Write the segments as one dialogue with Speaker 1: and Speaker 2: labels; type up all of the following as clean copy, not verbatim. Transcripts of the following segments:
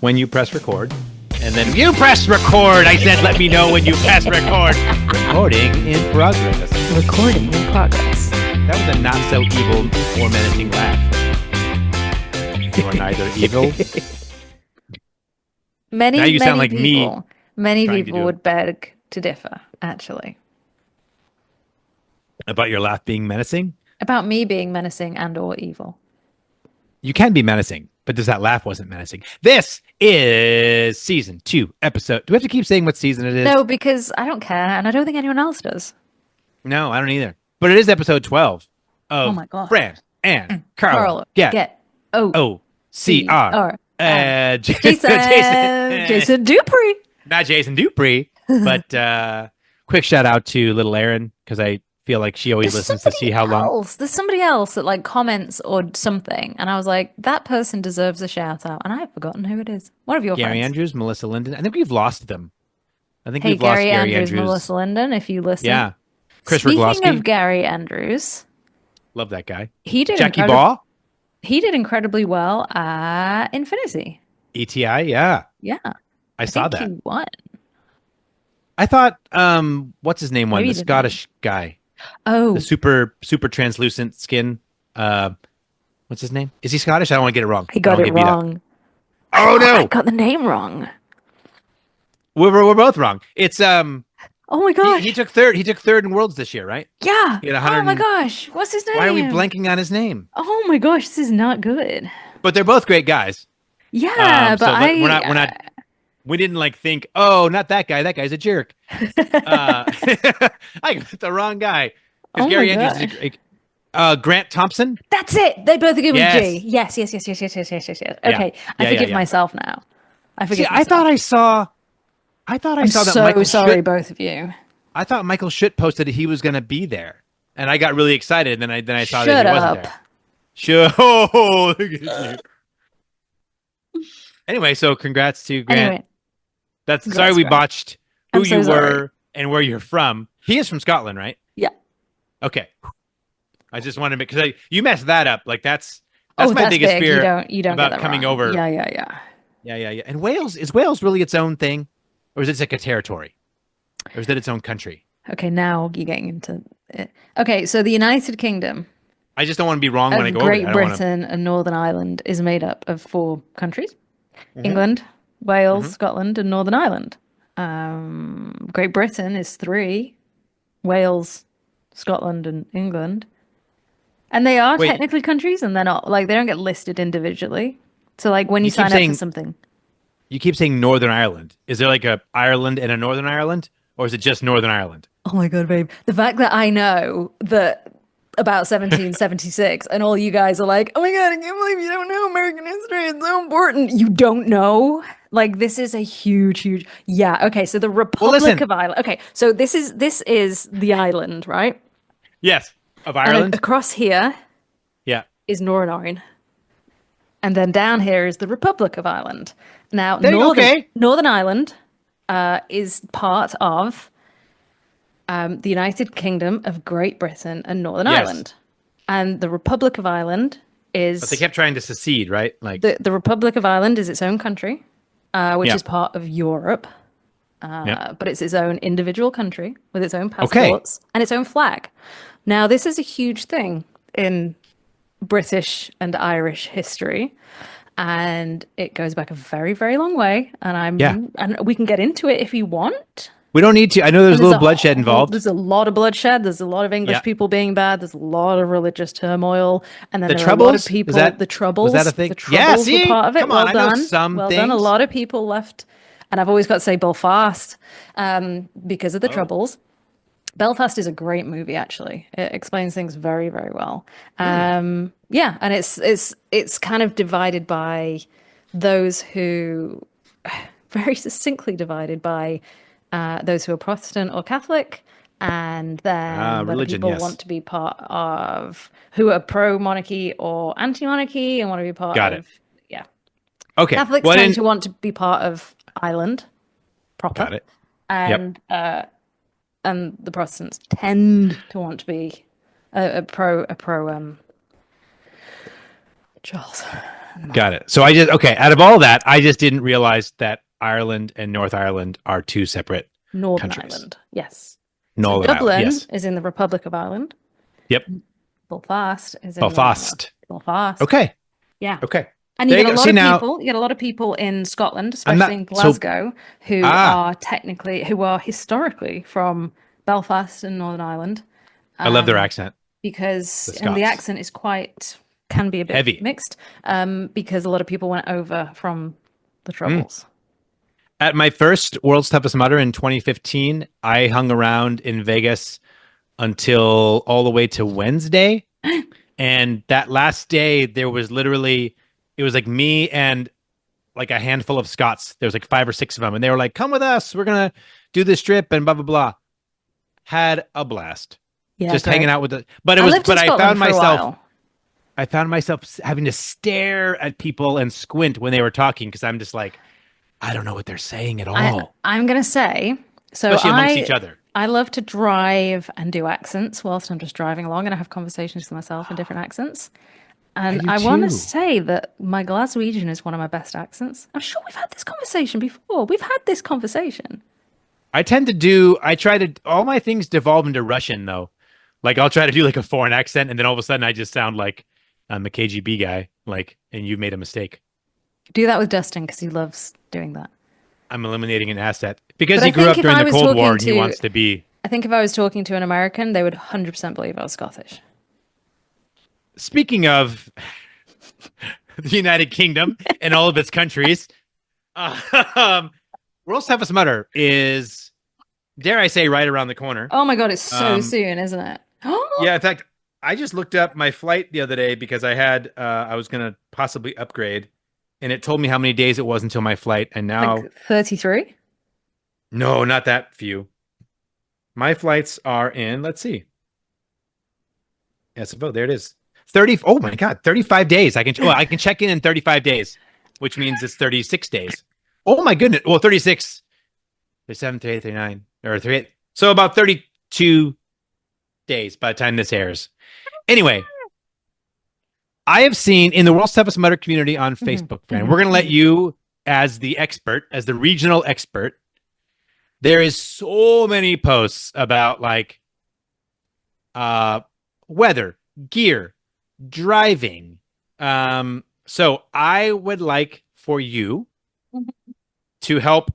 Speaker 1: when you press record. And then you press record. I said, let me know when you press record. Recording in progress.
Speaker 2: Recording in progress.
Speaker 1: That was a not so evil or menacing laugh. You are neither evil.
Speaker 2: Many,
Speaker 1: Now you
Speaker 2: many
Speaker 1: sound like
Speaker 2: people,
Speaker 1: me
Speaker 2: many
Speaker 1: trying to
Speaker 2: people
Speaker 1: do
Speaker 2: would beg to differ, actually.
Speaker 1: About your laugh being menacing?
Speaker 2: About me being menacing and or evil.
Speaker 1: You can be menacing, but does that laugh wasn't menacing? This is season 2 episode. Do we have to keep saying what season it is?
Speaker 2: No, because I don't care, and I don't think anyone else does.
Speaker 1: No, I don't either. But it is episode 12 of
Speaker 2: Oh my God.
Speaker 1: Fran and Carlo
Speaker 2: get
Speaker 1: OCR.
Speaker 2: Jason Dupree.
Speaker 1: Not Jason Dupree, but quick shout out to little Erin, because I feel like she always listens to see how long.
Speaker 2: There's somebody else that like comments or something, and I was like, that person deserves a shout out, and I've forgotten who it is. One of your
Speaker 1: Gary
Speaker 2: friends.
Speaker 1: Andrews, Melissa Linden. I think we've lost them. I think
Speaker 2: Hey,
Speaker 1: we've lost
Speaker 2: Gary
Speaker 1: Gary
Speaker 2: Andrews,
Speaker 1: Andrews.
Speaker 2: Melissa Linden, if you listen.
Speaker 1: Yeah. Chris
Speaker 2: Speaking
Speaker 1: Rogloski.
Speaker 2: of Gary Andrews,
Speaker 1: Love that guy.
Speaker 2: he did
Speaker 1: Jackie Baugh.
Speaker 2: He did incredibly well at Infinity.
Speaker 1: ETI, yeah.
Speaker 2: Yeah.
Speaker 1: I saw
Speaker 2: think
Speaker 1: that.
Speaker 2: He won.
Speaker 1: I thought, what's his name won?
Speaker 2: Maybe
Speaker 1: The
Speaker 2: he didn't.
Speaker 1: Scottish guy.
Speaker 2: Oh,
Speaker 1: The super translucent skin. What's his name? Is he Scottish? I don't want to get it wrong.
Speaker 2: he got it wrong.
Speaker 1: Oh no!
Speaker 2: I got the name wrong.
Speaker 1: We're both wrong. It's
Speaker 2: Oh my gosh.
Speaker 1: he took third. He took third in Worlds this year, right?
Speaker 2: Yeah.
Speaker 1: He had
Speaker 2: Oh my gosh. What's his name?
Speaker 1: Why are we blanking on his name?
Speaker 2: Oh my gosh, this is not good.
Speaker 1: But they're both great guys.
Speaker 2: Yeah, but
Speaker 1: we're not. We didn't like think. Oh, not that guy. That guy's a jerk. I got the wrong guy.
Speaker 2: Oh
Speaker 1: Gary
Speaker 2: my
Speaker 1: Andrews is Grant Thompson.
Speaker 2: That's it. They both give me
Speaker 1: Yes.
Speaker 2: G. Yes. Okay, I forgive myself now. I forgive.
Speaker 1: See, I thought I saw that
Speaker 2: so
Speaker 1: Michael
Speaker 2: sorry,
Speaker 1: Schutt,
Speaker 2: both of you.
Speaker 1: I thought Michael Schutt posted that he was going to be there, and I got really excited. And then I saw
Speaker 2: Shut
Speaker 1: that he wasn't
Speaker 2: up.
Speaker 1: there. Oh, look at you. Anyway, so congrats to Grant.
Speaker 2: Anyway,
Speaker 1: Sorry we
Speaker 2: Grant.
Speaker 1: botched who
Speaker 2: I'm so
Speaker 1: you
Speaker 2: sorry.
Speaker 1: were and where you're from. He is from Scotland, right?
Speaker 2: Yeah.
Speaker 1: Okay. I just wanted to make, because you messed that up. Like that's my biggest
Speaker 2: big.
Speaker 1: fear
Speaker 2: You don't
Speaker 1: about
Speaker 2: get that
Speaker 1: coming
Speaker 2: wrong.
Speaker 1: over.
Speaker 2: Yeah.
Speaker 1: Yeah. And Wales, is Wales really its own thing, or is it like a territory, or is it its own country?
Speaker 2: Okay, now you're getting into it. Okay, so the United Kingdom
Speaker 1: I just don't want to be wrong when I
Speaker 2: of
Speaker 1: go over
Speaker 2: Great
Speaker 1: there. I don't wanna-
Speaker 2: Britain and Northern Ireland is made up of 4 countries: England, Wales, Scotland, and Northern Ireland. Great Britain is 3: Wales, Scotland, and England. And they are
Speaker 1: Wait.
Speaker 2: technically countries, and they're not like they don't get listed individually. So like when you
Speaker 1: You keep
Speaker 2: sign up
Speaker 1: saying-
Speaker 2: for something,
Speaker 1: You keep saying Northern Ireland. Is there like a Ireland and a Northern Ireland, or is it just Northern Ireland?
Speaker 2: oh my god, babe, the fact that I know that about 1776 and all you guys are like, oh my god, I can't believe you don't know American history, it's so important. You don't know, like, this is a huge yeah. Okay, so the Republic
Speaker 1: listen.
Speaker 2: of Ireland. Okay, so this is the island, right?
Speaker 1: Yes, of
Speaker 2: And
Speaker 1: Ireland.
Speaker 2: across here
Speaker 1: Yeah.
Speaker 2: is Northern Ireland, and then down here is the Republic of Ireland. Now
Speaker 1: Okay.
Speaker 2: Northern Ireland is part of the United Kingdom of Great Britain and Northern
Speaker 1: Yes.
Speaker 2: Ireland. And the Republic of Ireland is
Speaker 1: But they kept trying to secede, right? Like
Speaker 2: the Republic of Ireland is its own country, which
Speaker 1: Yeah.
Speaker 2: is part of Europe.
Speaker 1: Yeah.
Speaker 2: But it's its own individual country with its own passports and its own flag. Now, this is a huge thing in British and Irish history. And it goes back a very, very long way. And and we can get into it if you want.
Speaker 1: we don't need to. I know there's a little bloodshed involved.
Speaker 2: There's a lot of bloodshed. There's a lot of English
Speaker 1: Yeah.
Speaker 2: people being bad. There's a lot of religious turmoil. And then
Speaker 1: The
Speaker 2: there are a lot of
Speaker 1: Troubles?
Speaker 2: people.
Speaker 1: Is that-
Speaker 2: the Troubles.
Speaker 1: was that a thing?
Speaker 2: The Troubles
Speaker 1: Yeah, see?
Speaker 2: were part of it.
Speaker 1: Come on,
Speaker 2: well
Speaker 1: I know
Speaker 2: done.
Speaker 1: some
Speaker 2: well done. A
Speaker 1: things.
Speaker 2: lot of people left. And I've always got to say Belfast because of the Troubles. Belfast is a great movie, actually. It explains things very, very well. Yeah, and it's kind of divided by those who, very succinctly divided by those who are Protestant or Catholic, and then whether
Speaker 1: religion,
Speaker 2: people
Speaker 1: yes.
Speaker 2: want to be part of, who are pro-monarchy or anti-monarchy and want to be part
Speaker 1: Got
Speaker 2: of,
Speaker 1: it.
Speaker 2: yeah.
Speaker 1: Okay.
Speaker 2: Catholics
Speaker 1: Well,
Speaker 2: tend
Speaker 1: then-
Speaker 2: to want to be part of Ireland proper.
Speaker 1: Got it.
Speaker 2: And and the Protestants tend to want to be a pro Charles.
Speaker 1: Got it. So I just okay. Out of all that, I just didn't realize that Ireland and North Ireland are two separate
Speaker 2: Northern
Speaker 1: countries.
Speaker 2: Ireland, yes. So
Speaker 1: Northern Ireland,
Speaker 2: Dublin
Speaker 1: yes.
Speaker 2: is in the Republic of Ireland.
Speaker 1: Yep.
Speaker 2: Belfast is in Northern Ireland.
Speaker 1: Belfast.
Speaker 2: Belfast.
Speaker 1: Okay.
Speaker 2: Yeah.
Speaker 1: Okay.
Speaker 2: And you
Speaker 1: There
Speaker 2: get
Speaker 1: you
Speaker 2: a
Speaker 1: go.
Speaker 2: lot
Speaker 1: See
Speaker 2: of
Speaker 1: now,
Speaker 2: people, you get a lot of people in Scotland,
Speaker 1: I'm
Speaker 2: especially
Speaker 1: not
Speaker 2: in
Speaker 1: so.
Speaker 2: Glasgow, who
Speaker 1: Ah,
Speaker 2: are who are historically from Belfast and Northern Ireland,
Speaker 1: I love their
Speaker 2: um,
Speaker 1: accent. The
Speaker 2: because, and the
Speaker 1: Scots.
Speaker 2: accent can be a bit
Speaker 1: Heavy.
Speaker 2: mixed, because a lot of people went over from the
Speaker 1: Mm.
Speaker 2: Troubles.
Speaker 1: At my first World's Toughest Mudder in 2015, I hung around in Vegas until all the way to Wednesday. And that last day, there was literally, it was like me and like a handful of Scots. There was like 5 or 6 of them. And they were like, come with us. We're going to do this trip and blah, blah, blah. Had a blast
Speaker 2: Yeah,
Speaker 1: just hanging
Speaker 2: great.
Speaker 1: out with the, but it
Speaker 2: I
Speaker 1: was,
Speaker 2: lived in
Speaker 1: but
Speaker 2: Scotland for a while.
Speaker 1: I found myself having to stare at people and squint when they were talking because I'm just like, I don't know what they're saying at all,
Speaker 2: I'm gonna say, so
Speaker 1: especially amongst each other.
Speaker 2: I love to drive and do accents whilst I'm just driving along, and I have conversations with myself in different accents.
Speaker 1: I
Speaker 2: And
Speaker 1: do
Speaker 2: I want to
Speaker 1: too.
Speaker 2: say that my Glaswegian is one of my best accents. I'm sure we've had this conversation before. We've had this conversation.
Speaker 1: I try to, all my things devolve into Russian though. Like I'll try to do like a foreign accent and then all of a sudden I just sound like I'm a KGB guy, like, and you've made a mistake.
Speaker 2: Do that with Dustin because he loves doing that.
Speaker 1: I'm eliminating an asset because
Speaker 2: But
Speaker 1: he grew up during the Cold War and he wants to be.
Speaker 2: I think if I was talking to an American, they would 100% believe I was Scottish.
Speaker 1: Speaking of the United Kingdom and all of its countries, um, World's Toughest Mudder is, dare I say, right around the corner.
Speaker 2: Oh my God, it's so
Speaker 1: Um,
Speaker 2: soon, isn't it?
Speaker 1: yeah, in fact, I just looked up my flight the other day because I was gonna possibly upgrade, and it told me how many days it was until my flight, and now
Speaker 2: Like 33?
Speaker 1: no, not that few. My flights are in, let's see. SFO, there it is. 30, oh my God, 35 days. I can check in 35 days, which means it's 36 days. Oh my goodness. Well, 36, 37, 38, 39, or 38. So about 32 days by the time this airs. Anyway, I have seen in the World's Toughest Mudder community on Facebook, Fran, we're going to let you, as the expert, as the regional expert, there is so many posts about like weather, gear, driving. So I would like for you to help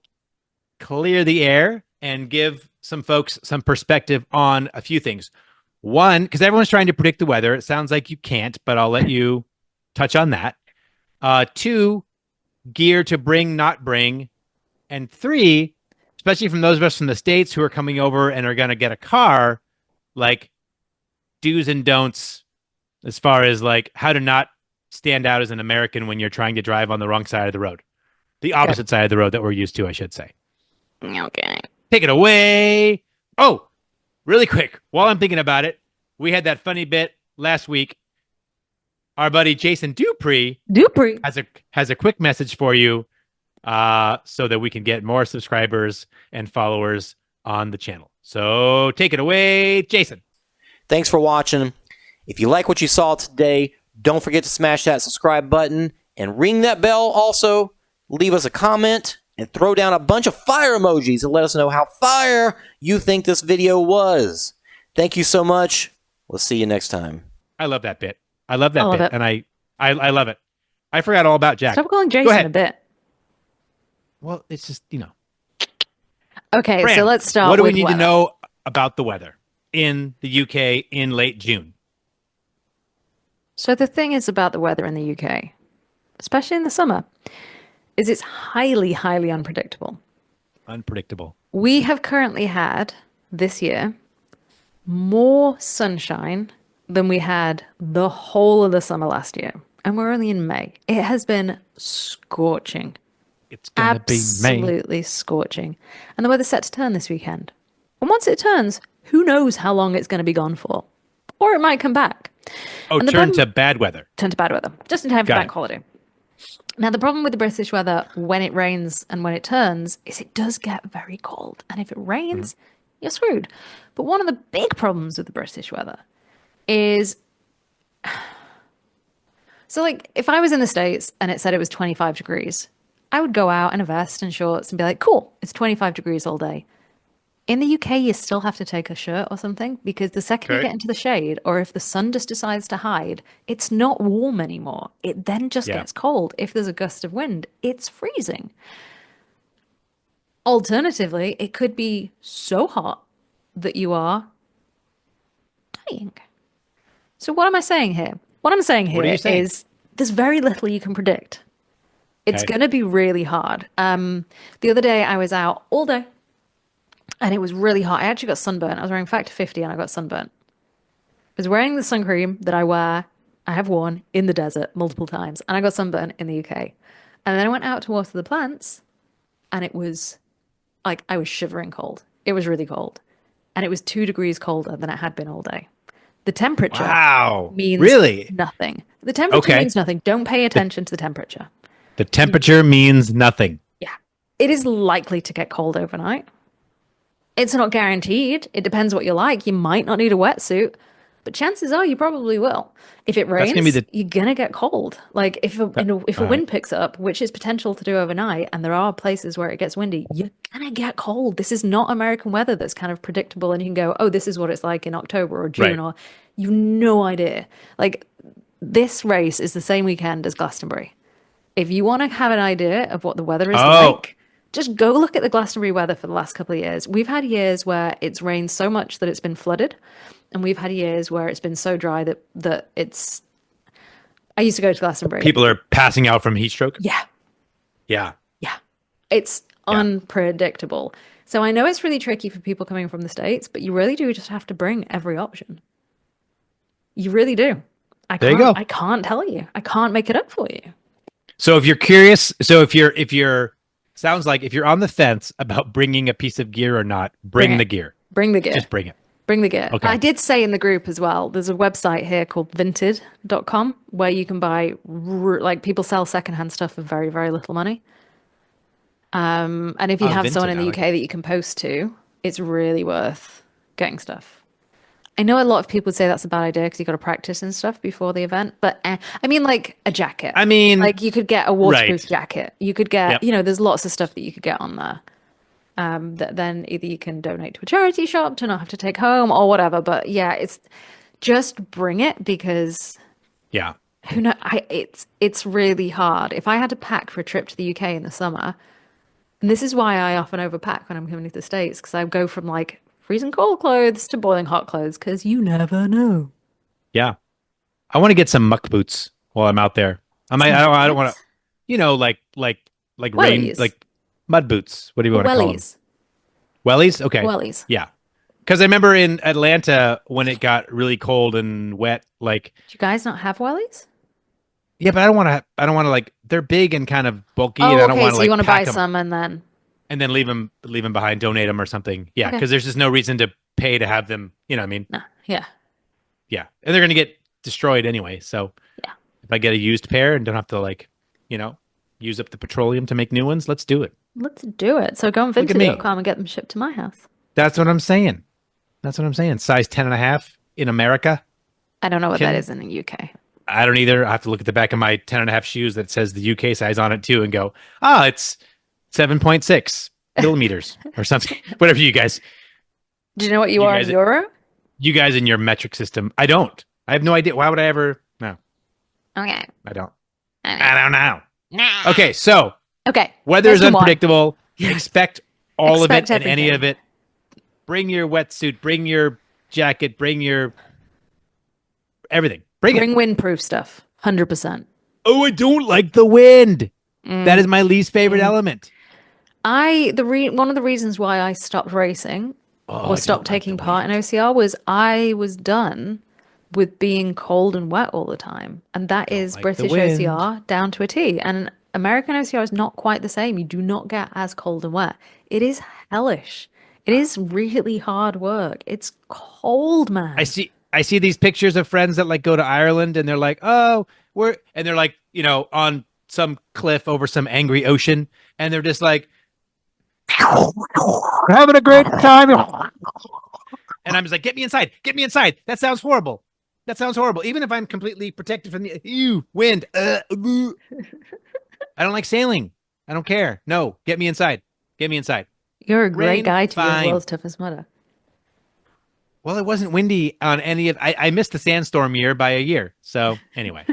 Speaker 1: clear the air and give some folks some perspective on a few things. One, because everyone's trying to predict the weather. It sounds like you can't, but I'll let you touch on that. Two, gear to bring, not bring. And three, especially from those of us from the States who are coming over and are going to get a car, like do's and don'ts as far as like how to not stand out as an American when you're trying to drive on the wrong side of the road. The opposite side of the road that we're used to, I should say.
Speaker 2: Okay.
Speaker 1: Take it away. Oh, really quick, while I'm thinking about it, we had that funny bit last week. Our buddy Jason Dupree has a quick message for you, so that we can get more subscribers and followers on the channel. So take it away, Jason.
Speaker 3: Thanks for watching. If you like what you saw today, don't forget to smash that subscribe button and ring that bell also. Leave us a comment and throw down a bunch of fire emojis and let us know how fire you think this video was. Thank you so much. We'll see you next time.
Speaker 1: I love that bit. I love that
Speaker 2: I love
Speaker 1: bit,
Speaker 2: it.
Speaker 1: and I love it. I forgot all about Jack.
Speaker 2: Stop calling
Speaker 1: Go
Speaker 2: Jason
Speaker 1: ahead.
Speaker 2: a bit.
Speaker 1: Well, it's just
Speaker 2: Okay,
Speaker 1: Fran,
Speaker 2: so let's start
Speaker 1: what do we
Speaker 2: with
Speaker 1: need
Speaker 2: weather.
Speaker 1: to know about the weather in the UK in late June?
Speaker 2: So the thing is about the weather in the UK, especially in the summer, is it's highly, highly unpredictable.
Speaker 1: Unpredictable.
Speaker 2: We have currently had this year more sunshine than we had the whole of the summer last year. And we're only in May. It has been scorching.
Speaker 1: It's gonna be May.
Speaker 2: Absolutely scorching. And the weather's set to turn this weekend. And once it turns, who knows how long it's going to be gone for? Or it might come back.
Speaker 1: Oh,
Speaker 2: And the
Speaker 1: turn
Speaker 2: problem-
Speaker 1: to bad weather.
Speaker 2: Turn to bad weather, just in time for
Speaker 1: Got
Speaker 2: bank
Speaker 1: it.
Speaker 2: holiday. Now, the problem with the British weather when it rains and when it turns is it does get very cold. And if it rains, you're screwed. But one of the big problems with the British weather is So, like, if I was in the States and it said it was 25 degrees, I would go out in a vest and shorts and be like, cool, it's 25 degrees all day. In the UK, you still have to take a shirt or something because the second you
Speaker 1: Okay.
Speaker 2: get into the shade, or if the sun just decides to hide, it's not warm anymore. It then just
Speaker 1: Yeah.
Speaker 2: gets cold. If there's a gust of wind, it's freezing. Alternatively, it could be so hot that you are dying. So, what am I saying here? What I'm saying
Speaker 1: What are
Speaker 2: here
Speaker 1: you saying?
Speaker 2: is there's very little you can predict. It's
Speaker 1: Okay.
Speaker 2: going to be really hard. The other day, I was out all day and it was really hot. I actually got sunburnt. I was wearing Factor 50 and I got sunburnt. I was wearing the sun cream that I have worn in the desert multiple times, and I got sunburnt in the UK. And then I went out to water the plants, and it was like I was shivering cold. It was really cold. And it was 2 degrees colder than it had been all day. The temperature
Speaker 1: Wow.
Speaker 2: means
Speaker 1: Really?
Speaker 2: nothing. The temperature
Speaker 1: Okay.
Speaker 2: means nothing. Don't pay
Speaker 1: The,
Speaker 2: attention to the temperature.
Speaker 1: the temperature means nothing.
Speaker 2: Yeah. It is likely to get cold overnight. It's not guaranteed. It depends what you like. You might not need a wetsuit, but chances are you probably will. If it
Speaker 1: That's gonna be
Speaker 2: rains,
Speaker 1: the.
Speaker 2: you're gonna get cold. Like if a
Speaker 1: All right.
Speaker 2: wind picks up, which is potential to do overnight, and there are places where it gets windy, you're gonna get cold. This is not American weather that's kind of predictable, and you can go, oh, this is what it's like in October or June,
Speaker 1: Right.
Speaker 2: or you've no idea. Like this race is the same weekend as Glastonbury. If you want to have an idea of what the weather is
Speaker 1: Oh,
Speaker 2: like, just go look at the Glastonbury weather for the last couple of years. We've had years where it's rained so much that it's been flooded, and we've had years where it's been so dry that it's. I used to go to Glastonbury.
Speaker 1: people are passing out from heat stroke.
Speaker 2: Yeah,
Speaker 1: Yeah.
Speaker 2: yeah. It's
Speaker 1: Yeah.
Speaker 2: unpredictable. So I know it's really tricky for people coming from the States, but you really do just have to bring every option. You really do.
Speaker 1: There you go.
Speaker 2: I can't tell you. I can't make it up for you.
Speaker 1: So if you're curious, so if you're sounds like if you're on the fence about bringing a piece of gear or not,
Speaker 2: Bring
Speaker 1: bring the
Speaker 2: it.
Speaker 1: gear.
Speaker 2: Bring the gear.
Speaker 1: Just bring it.
Speaker 2: Bring the gear.
Speaker 1: Okay.
Speaker 2: I did say in the group as well, there's a website here called vinted.com where you can buy, like, people sell secondhand stuff for very, very little money. And if you
Speaker 1: Oh,
Speaker 2: have
Speaker 1: Vinted,
Speaker 2: someone in
Speaker 1: I
Speaker 2: the
Speaker 1: like
Speaker 2: UK that you can post to, it's really worth getting stuff. I know a lot of people would say that's a bad idea because you got to practice and stuff before the event, but I mean, like a jacket.
Speaker 1: I mean,
Speaker 2: Like you could get a waterproof
Speaker 1: right.
Speaker 2: jacket. You could get,
Speaker 1: Yep.
Speaker 2: there's lots of stuff that you could get on there. That then either you can donate to a charity shop to not have to take home or whatever. But yeah, it's just bring it because
Speaker 1: Yeah.
Speaker 2: who know it's really hard. If I had to pack for a trip to the UK in the summer, and this is why I often overpack when I'm coming to the States, because I go from like freezing cold clothes to boiling hot clothes because you never know.
Speaker 1: Yeah. I want to get some muck boots while I'm out there. I don't want to, like rain,
Speaker 2: Wellies.
Speaker 1: like mud boots. What do you want to call them?
Speaker 2: Wellies.
Speaker 1: Wellies? Okay.
Speaker 2: Wellies.
Speaker 1: Yeah. Because I remember in Atlanta when it got really cold and wet, like,
Speaker 2: Do you guys not have wellies?
Speaker 1: yeah, but I don't want to like, they're big and kind of bulky,
Speaker 2: Oh,
Speaker 1: and I don't
Speaker 2: okay.
Speaker 1: want
Speaker 2: So
Speaker 1: to
Speaker 2: you
Speaker 1: like
Speaker 2: want to buy
Speaker 1: pack them
Speaker 2: some and then
Speaker 1: and then leave them behind, donate them or something. Yeah,
Speaker 2: okay.
Speaker 1: because there's just no reason to pay to have them. You know what I mean?
Speaker 2: No. Yeah.
Speaker 1: Yeah, and they're gonna get destroyed anyway. So
Speaker 2: Yeah.
Speaker 1: if I get a used pair and don't have to like, use up the petroleum to make new ones, let's do it.
Speaker 2: Let's do it. So go on
Speaker 1: Look at me.
Speaker 2: vinted.com and get them shipped to my house.
Speaker 1: That's what I'm saying. That's what I'm saying. Size 10.5 in America.
Speaker 2: I don't know what
Speaker 1: Can-
Speaker 2: that is in the UK.
Speaker 1: I don't either. I have to look at the back of my 10.5 shoes that says the UK size on it too and go, it's 7.6 millimeters or something. Whatever you guys
Speaker 2: Do you know what you
Speaker 1: You
Speaker 2: are
Speaker 1: guys-
Speaker 2: in euro?
Speaker 1: in your metric system. I don't. I have no idea. Why would I ever? No,
Speaker 2: Okay.
Speaker 1: I don't.
Speaker 2: Okay.
Speaker 1: I don't know. Okay, so
Speaker 2: Okay.
Speaker 1: weather is
Speaker 2: Question one.
Speaker 1: unpredictable.
Speaker 2: Yes.
Speaker 1: Expect all
Speaker 2: Expect
Speaker 1: of it and any
Speaker 2: everything.
Speaker 1: of it. Bring your wetsuit. Bring your jacket. Bring your everything. Bring it.
Speaker 2: Bring windproof stuff. 100%.
Speaker 1: Oh, I don't like the wind.
Speaker 2: Mm.
Speaker 1: That is my least favorite element.
Speaker 2: One of the reasons why I stopped racing
Speaker 1: Oh,
Speaker 2: or stopped taking part in OCR was I was done with being cold and wet all the time. And that is
Speaker 1: like the
Speaker 2: British
Speaker 1: wind.
Speaker 2: OCR down to a T. And American OCR is not quite the same. You do not get as cold and wet. It is hellish. It is really hard work. It's cold, man.
Speaker 1: I see these pictures of friends that like go to Ireland and they're like, oh, and they're like, on some cliff over some angry ocean, and they're just like having a great time. And I'm just like, get me inside. That sounds horrible. That sounds horrible. Even if I'm completely protected from the wind. I don't like sailing. I don't care. No, get me inside. Get me inside.
Speaker 2: You're a great
Speaker 1: Rain,
Speaker 2: guy to be the
Speaker 1: fine.
Speaker 2: world's toughest mudder.
Speaker 1: Well, it wasn't windy on any of. I missed the sandstorm year by a year. So anyway,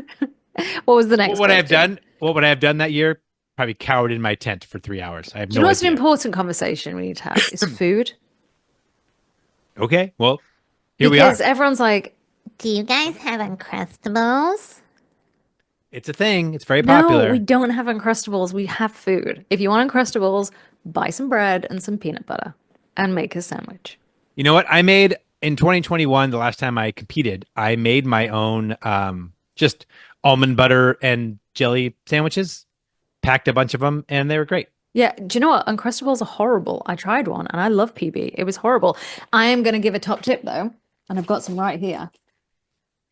Speaker 2: What was the
Speaker 1: what
Speaker 2: next
Speaker 1: would I have
Speaker 2: question?
Speaker 1: done? What would I have done that year? Probably cowered in my tent for 3 hours. I have
Speaker 2: Do you
Speaker 1: no
Speaker 2: know what's an
Speaker 1: idea.
Speaker 2: important conversation we need to have? Is food.
Speaker 1: Okay, well, here we
Speaker 2: Because
Speaker 1: are.
Speaker 2: everyone's like,
Speaker 4: Do you guys have Uncrustables?
Speaker 1: It's a thing. It's very
Speaker 2: no, we
Speaker 1: popular.
Speaker 2: don't have Uncrustables. We have food. If you want Uncrustables, buy some bread and some peanut butter and make a sandwich.
Speaker 1: You know what? I made in 2021, the last time I competed, I made my own just almond butter and jelly sandwiches, packed a bunch of them, and they were great.
Speaker 2: Yeah, do you know what? Uncrustables are horrible. I tried one and I love PB. It was horrible. I am going to give a top tip though, and I've got some right here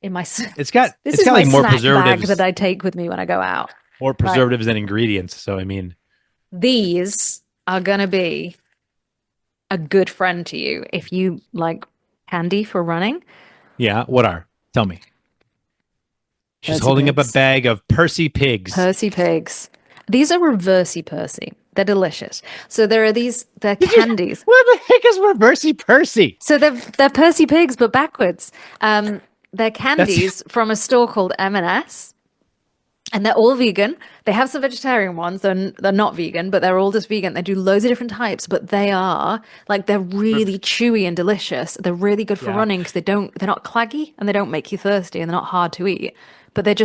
Speaker 2: in my.
Speaker 1: It's got
Speaker 2: This
Speaker 1: it's
Speaker 2: is
Speaker 1: got
Speaker 2: my
Speaker 1: like more
Speaker 2: snack bag
Speaker 1: preservatives
Speaker 2: that I take with me when I go out.
Speaker 1: than ingredients. So I mean,
Speaker 2: These are going to be a good friend to you if you like candy for running.
Speaker 1: yeah. What are? Tell me. She's
Speaker 2: Percy
Speaker 1: holding up a
Speaker 2: Pigs.
Speaker 1: bag of Percy pigs.
Speaker 2: Percy Pigs. These are reversey Percy. They're delicious. So there are they're candies.
Speaker 1: What the heck is Reversey Percy?
Speaker 2: So they're Percy Pigs, but backwards. They're candies from a store called M&S. And they're all vegan. They have some vegetarian ones. They're not vegan, but they're all just vegan. They do loads of different types, but they're really chewy and delicious. They're really good for
Speaker 1: Yeah.
Speaker 2: running because they're not claggy and they don't make you thirsty and they're not hard to eat. But they're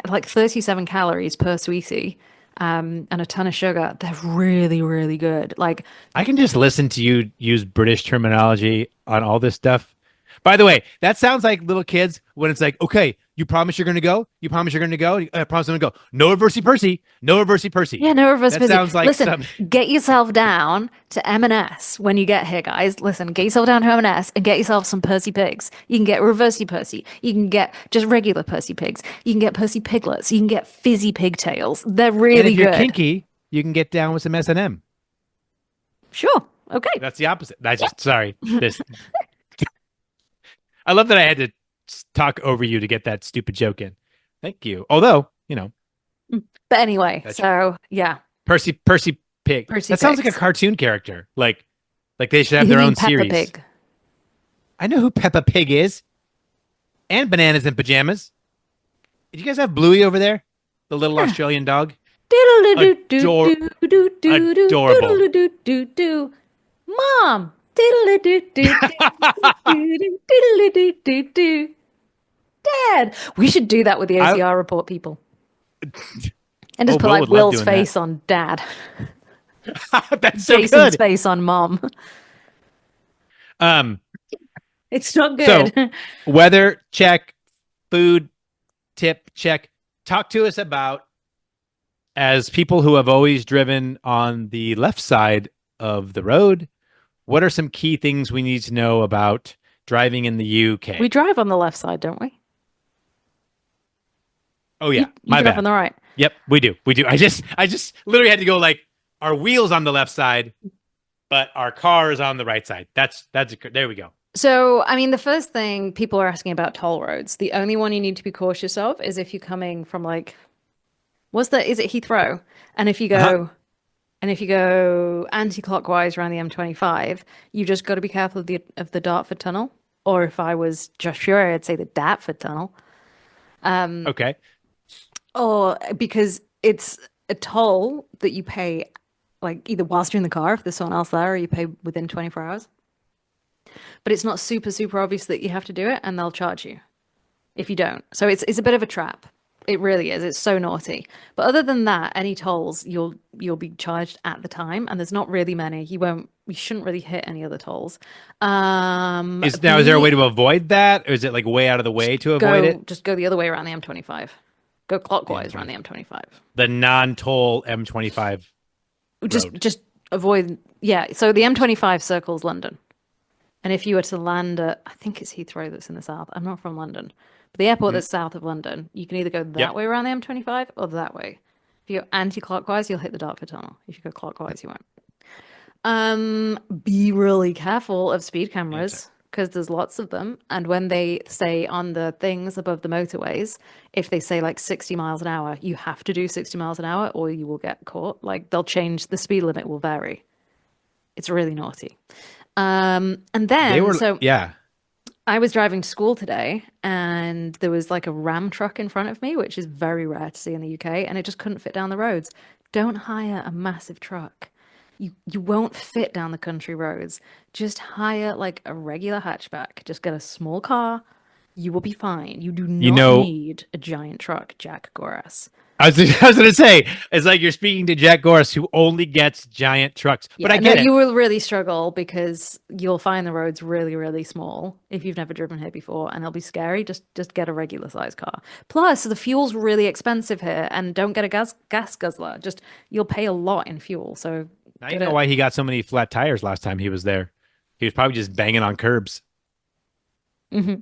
Speaker 2: like 37 calories per sweetie, and a ton of sugar. They're really, really good. Like,
Speaker 1: I can just listen to you use British terminology on all this stuff. By the way, that sounds like little kids when it's like, okay, you promise you're going to go? You promise you're going to go? I promise I'm going to go. No Reversey Percy. No Reversey Percy.
Speaker 2: yeah, no reverse
Speaker 1: That
Speaker 2: busy.
Speaker 1: sounds like
Speaker 2: Listen, get yourself down to M&S when you get here, guys. Listen, get yourself down to M&S and get yourself some Percy Pigs. You can get reversey Percy. You can get just regular Percy Pigs. You can get Percy Piglets. You can get fizzy pigtails. They're
Speaker 1: And
Speaker 2: really
Speaker 1: if you're
Speaker 2: good.
Speaker 1: kinky, you can get down with some S&M.
Speaker 2: Sure. Okay.
Speaker 1: That's the opposite. Sorry. This. I love that I had to talk over you to get that stupid joke in. Thank you. Although,
Speaker 2: But anyway,
Speaker 1: That's
Speaker 2: so yeah.
Speaker 1: Percy Pig.
Speaker 2: Percy
Speaker 1: That sounds like a
Speaker 2: Pigs.
Speaker 1: cartoon character. Like they should have
Speaker 2: You
Speaker 1: their
Speaker 2: mean
Speaker 1: own
Speaker 2: Peppa
Speaker 1: series.
Speaker 2: Pig.
Speaker 1: I know who Peppa Pig is. And Bananas in Pajamas. Did you guys have Bluey over there? The little Australian dog?
Speaker 2: Adorable. Mom. Dad. We should do that with the OCR report people. And just
Speaker 1: Oh,
Speaker 2: put
Speaker 1: Will
Speaker 2: like
Speaker 1: would love
Speaker 2: Will's
Speaker 1: doing
Speaker 2: face on dad.
Speaker 1: That's so
Speaker 2: Jason's
Speaker 1: good.
Speaker 2: face on mom. It's not
Speaker 1: So
Speaker 2: good.
Speaker 1: weather check, food tip check. Talk to us about, as people who have always driven on the left side of the road, what are some key things we need to know about driving in the UK?
Speaker 2: We drive on the left side, don't we?
Speaker 1: Oh yeah,
Speaker 2: You
Speaker 1: my
Speaker 2: drive
Speaker 1: bad.
Speaker 2: on the right.
Speaker 1: Yep, we do. I just literally had to go like our wheels on the left side, but our car is on the right side. There we go.
Speaker 2: So, I mean, the first thing people are asking about toll roads, the only one you need to be cautious of is if you're coming from like, is it Heathrow? And if you go, anti-clockwise around the M25, you just got to be careful of the Dartford Tunnel. Or if I was Josh Fury, I'd say the Dartford Tunnel.
Speaker 1: Okay.
Speaker 2: Or because it's a toll that you pay, like either whilst you're in the car, if there's someone else there, or you pay within 24 hours. But it's not super, super obvious that you have to do it, and they'll charge you if you don't. So it's a bit of a trap. It really is. It's so naughty. But other than that, any tolls you'll be charged at the time, and there's not really many. You shouldn't really hit any other tolls.
Speaker 1: Is there a way to avoid that, or is it like way out of the way to avoid it?
Speaker 2: Just go the other way around the M25. Go clockwise around the M25.
Speaker 1: The non-toll M25.
Speaker 2: Just avoid. Yeah. So the M25 circles London. And if you were to land at, I think it's Heathrow that's in the south. I'm not from London. But the airport that's south of London, you can either go that way around the M25 or that way. If you go anti-clockwise, you'll hit the Dartford Tunnel. If you go clockwise, you won't. Be really careful of speed cameras. because there's lots of them. And when they say on the things above the motorways, if they say like 60 miles an hour, you have to do 60 miles an hour or you will get caught. Like they'll change, the speed limit will vary. It's really naughty. And then,
Speaker 1: yeah.
Speaker 2: I was driving to school today and there was like a Ram truck in front of me, which is very rare to see in the UK, and it just couldn't fit down the roads. Don't hire a massive truck. You won't fit down the country roads. Just hire like a regular hatchback. Just get a small car. You will be fine. You do not need a giant truck, Jack Goras.
Speaker 1: I was going to say, it's like you're speaking to Jack Goras, who only gets giant trucks. But I get it.
Speaker 2: You will really struggle because you'll find the roads really, really small if you've never driven here before, and they'll be scary. Just get a regular size car. Plus, the fuel's really expensive here, and don't get a gas guzzler. Just you'll pay a lot in fuel. So
Speaker 1: now you know why he got so many flat tires last time he was there. He was probably just banging on curbs.
Speaker 2: Mm-hmm.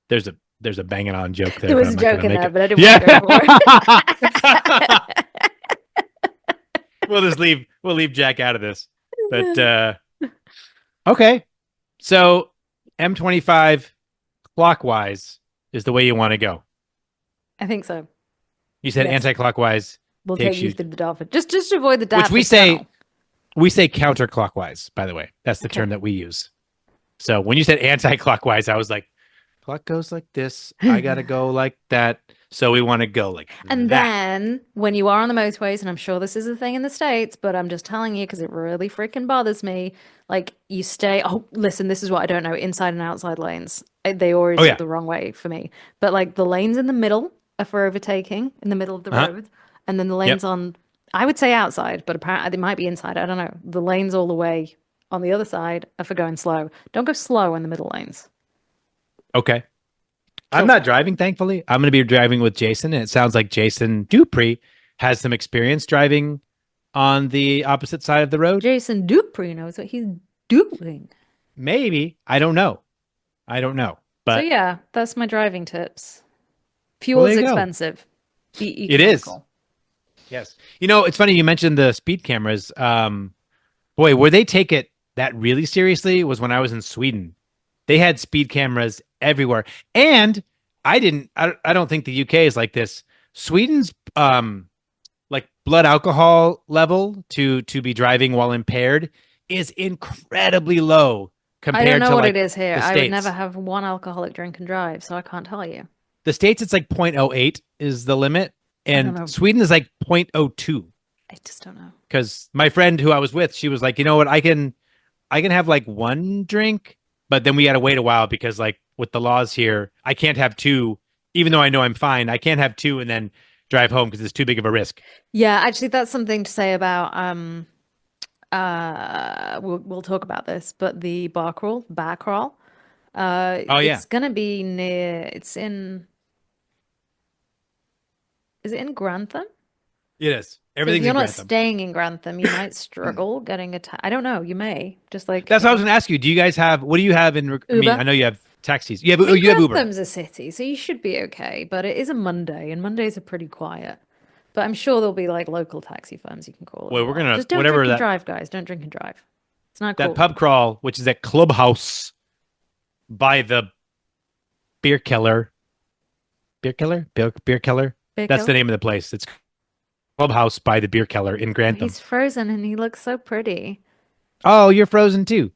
Speaker 1: There's a banging on joke there.
Speaker 2: There was a joke in there, but I didn't want to go for it.
Speaker 1: We'll leave Jack out of this. But okay. So M25 clockwise is the way you want to go.
Speaker 2: I think so.
Speaker 1: You said anti-clockwise.
Speaker 2: We'll take you through the dolphin. Just avoid the
Speaker 1: Which we say counterclockwise, by the way. That's the term that we use. So when you said anti-clockwise, I was like, clock goes like this. I got to go like that. So we want to go like
Speaker 2: and
Speaker 1: that.
Speaker 2: Then when you are on the motorways, and I'm sure this is a thing in the States, but I'm just telling you because it really freaking bothers me. Like you stay, listen, this is what I don't know. Inside and outside lanes. They always go the wrong way for me. But like the lanes in the middle are for overtaking in the middle of the road. And then the lanes on, I would say outside, but apparently they might be inside. I don't know. The lanes all the way on the other side are for going slow. Don't go slow in the middle lanes.
Speaker 1: Okay. I'm not driving, thankfully. I'm going to be driving with Jason, and it sounds like Jason Dupree has some experience driving on the opposite side of the road.
Speaker 2: Jason Dupree knows what he's doing.
Speaker 1: Maybe. I don't know. But
Speaker 2: so yeah, that's my driving tips. Fuel is expensive.
Speaker 1: It is. Yes. You know, it's funny you mentioned the speed cameras. Boy, where they take it that really seriously was when I was in Sweden. They had speed cameras everywhere. And I don't think the UK is like this. Sweden's like blood alcohol level to be driving while impaired is incredibly low compared to
Speaker 2: I don't know what
Speaker 1: like,
Speaker 2: it is here.
Speaker 1: the
Speaker 2: I
Speaker 1: States.
Speaker 2: would never have one alcoholic drink and drive, so I can't tell you.
Speaker 1: The States, it's like 0.08 is the limit. And Sweden is like 0.02.
Speaker 2: I just don't know.
Speaker 1: Because my friend who I was with, she was like, you know what, I can have like one drink, but then we had to wait a while because like with the laws here, I can't have two, even though I know I'm fine. I can't have two and then drive home because it's too big of a risk.
Speaker 2: Yeah, actually, that's something to say about we'll talk about this, but the bar crawl. It's gonna be near. Is it in Grantham?
Speaker 1: It is. Everything's
Speaker 2: if you're
Speaker 1: in
Speaker 2: not
Speaker 1: Grantham.
Speaker 2: staying in Grantham, you might struggle getting a I don't know. You may just like.
Speaker 1: That's what I was going to ask you. Do you guys have? What do you have in? I mean, I know you have taxis. You have Uber.
Speaker 2: Grantham's a city, so you should be okay. But it is a Monday, and Mondays are pretty quiet. But I'm sure there'll be like local taxi firms you can call.
Speaker 1: Well, we're gonna
Speaker 2: just don't
Speaker 1: whatever
Speaker 2: drink and
Speaker 1: that
Speaker 2: drive, guys. Don't drink and drive. It's not cool.
Speaker 1: that pub crawl, which is at Clubhouse by the beer keller. Beer keller. That's the name of the place. It's Clubhouse by the beer keller in Grantham.
Speaker 2: He's frozen and he looks so pretty.
Speaker 1: Oh, you're frozen too.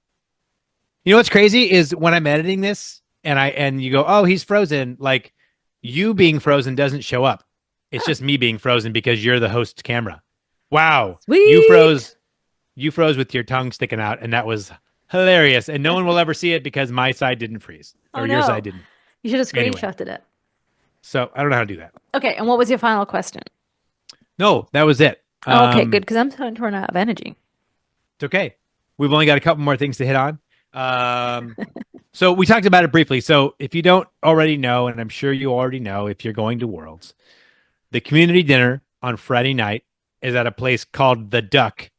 Speaker 1: You know what's crazy is when I'm editing this and you go, oh, he's frozen. Like you being frozen doesn't show up. It's just me being frozen because you're the host's camera. Wow.
Speaker 2: Sweet.
Speaker 1: You froze with your tongue sticking out, and that was hilarious. And no one will ever see it because my side didn't freeze. Or your side didn't.
Speaker 2: You should have screenshotted it.
Speaker 1: So I don't know how to do that.
Speaker 2: Okay, and what was your final question?
Speaker 1: No, that was it.
Speaker 2: Okay, good, because I'm starting to run out of energy.
Speaker 1: It's okay. We've only got a couple more things to hit on. So we talked about it briefly. So if you don't already know, and I'm sure you already know if you're going to Worlds, the community dinner on Friday night is at a place called The Duck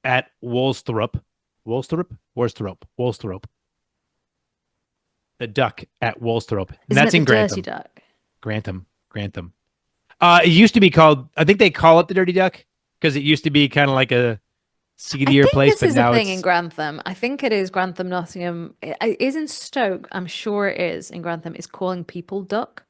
Speaker 1: at Woolsthorpe. Woolsthorpe. The Duck at Woolsthorpe. And that's in Grantham.
Speaker 2: Dirty Duck?
Speaker 1: Grantham. It used to be called, I think they call it the Dirty Duck because it used to be kind of like a seedier place,
Speaker 2: this
Speaker 1: but
Speaker 2: is a
Speaker 1: now
Speaker 2: thing in
Speaker 1: it's
Speaker 2: Grantham. I think it is Grantham, Nottingham. It is in Stoke. I'm sure it is in Grantham. Is calling people duck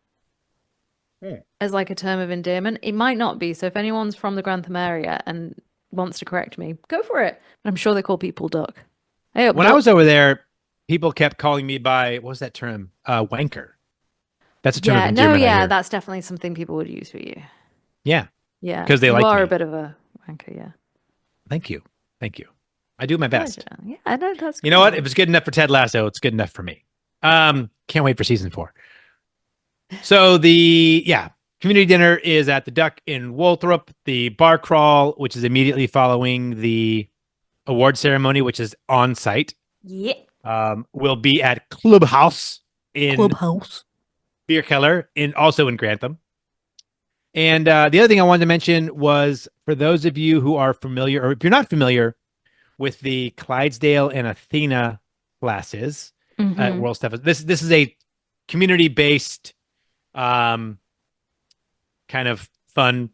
Speaker 2: as like a term of endearment. It might not be. So if anyone's from the Grantham area and wants to correct me, go for it. But I'm sure they call people duck. Hey, up,
Speaker 1: when I
Speaker 2: duck.
Speaker 1: was over there, people kept calling me by what was that term? Wanker. That's a term of
Speaker 2: Yeah, no,
Speaker 1: endearment I
Speaker 2: yeah,
Speaker 1: hear.
Speaker 2: that's definitely something people would use for you.
Speaker 1: Yeah,
Speaker 2: Yeah,
Speaker 1: because they
Speaker 2: you
Speaker 1: like
Speaker 2: are
Speaker 1: me.
Speaker 2: a bit of a wanker, yeah.
Speaker 1: Thank you. Thank you. I do my best.
Speaker 2: Pleasure. Yeah, I know that's
Speaker 1: You know what?
Speaker 2: cool.
Speaker 1: If it's good enough for Ted Lasso, it's good enough for me. Can't wait for season 4. So the community dinner is at the Duck in Walthrop. The bar crawl, which is immediately following the award ceremony, which is on site,
Speaker 2: Yeah.
Speaker 1: will be at Clubhouse in
Speaker 2: Clubhouse.
Speaker 1: Bierkeller, also in Grantham. And the other thing I wanted to mention was for those of you who are familiar, or if you're not familiar with the Clydesdale and Athena classes at World Stuff, this is a community-based kind of fun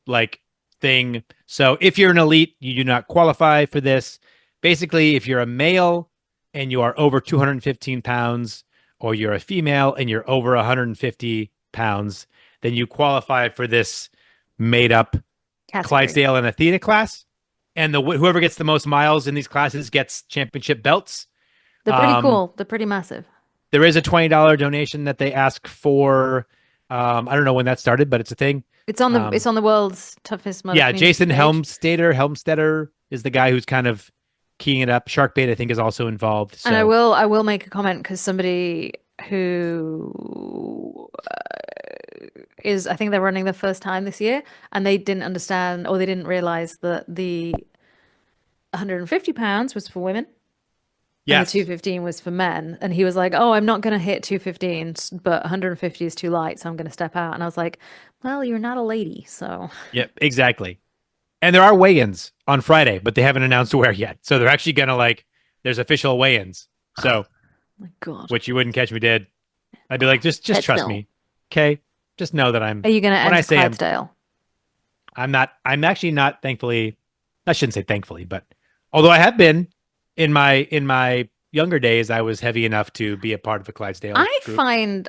Speaker 1: like thing. So if you're an elite, you do not qualify for this. Basically, if you're a male and you are over 215 pounds, or you're a female and you're over 150 pounds, then you qualify for this made up Clydesdale and Athena class. And whoever gets the most miles in these classes gets championship belts.
Speaker 2: They're pretty cool. They're pretty massive.
Speaker 1: There is a $20 donation that they ask for. I don't know when that started, but it's a thing.
Speaker 2: It's on the world's toughest mother.
Speaker 1: Yeah, Jason
Speaker 2: page.
Speaker 1: Helmstetter is the guy who's kind of keying it up. Sharkbait, I think, is also involved. So.
Speaker 2: And I will make a comment because somebody who is, I think they're running the first time this year, and they didn't understand or they didn't realize that the 150 pounds was for women.
Speaker 1: Yes.
Speaker 2: And the 215 was for men. And he was like, oh, I'm not going to hit 215, but 150 is too light, so I'm going to step out. And I was like, well, you're not a lady, so.
Speaker 1: Yep, exactly. And there are weigh-ins on Friday, but they haven't announced where yet. So they're actually going to there's official weigh-ins. So,
Speaker 2: my God.
Speaker 1: Which you wouldn't catch me dead. I'd be like, just trust me. Okay? Just know that I'm.
Speaker 2: Are you going to enter Clydesdale?
Speaker 1: I'm I'm actually not, thankfully. I shouldn't say thankfully, but although I have been in my younger days, I was heavy enough to be a part of a Clydesdale group.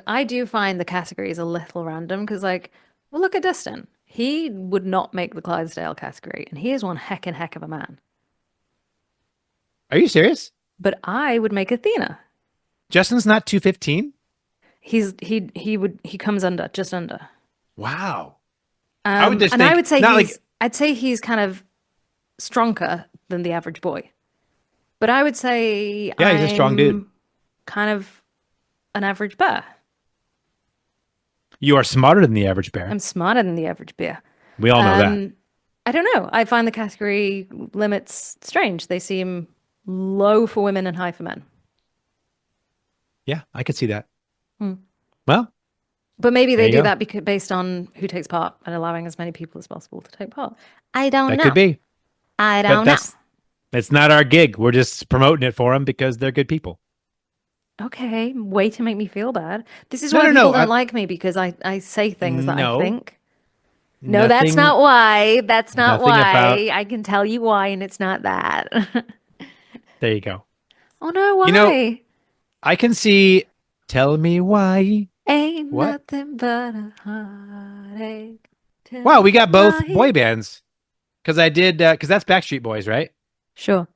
Speaker 2: I do find the categories a little random because, well, look at Destin. He would not make the Clydesdale category, and he is one heck of a man.
Speaker 1: Are you serious?
Speaker 2: But I would make Athena.
Speaker 1: Justin's not 215?
Speaker 2: He comes just under.
Speaker 1: Wow.
Speaker 2: I would say he's kind of stronger than the average boy. But I would say
Speaker 1: he's a strong dude.
Speaker 2: Kind of an average bear.
Speaker 1: You are smarter than the average bear.
Speaker 2: I'm smarter than the average bear.
Speaker 1: We all know that.
Speaker 2: I don't know. I find the category limits strange. They seem low for women and high for men.
Speaker 1: Yeah, I could see that. Well,
Speaker 2: but maybe they do that based on who takes part and allowing as many people as possible to take part. I don't know.
Speaker 1: That could be.
Speaker 2: I don't know.
Speaker 1: It's not our gig. We're just promoting it for them because they're good people.
Speaker 2: Okay, way to make me feel bad. This is why people don't like me, because I say things that I think. No, that's not why. That's not why. I can tell you why, and it's not that.
Speaker 1: There you go.
Speaker 2: Oh no, why?
Speaker 1: I can see. Tell me why.
Speaker 2: Ain't nothing but a heartache.
Speaker 1: Wow, we got both boy bands. Because that's Backstreet Boys, right?
Speaker 2: Sure.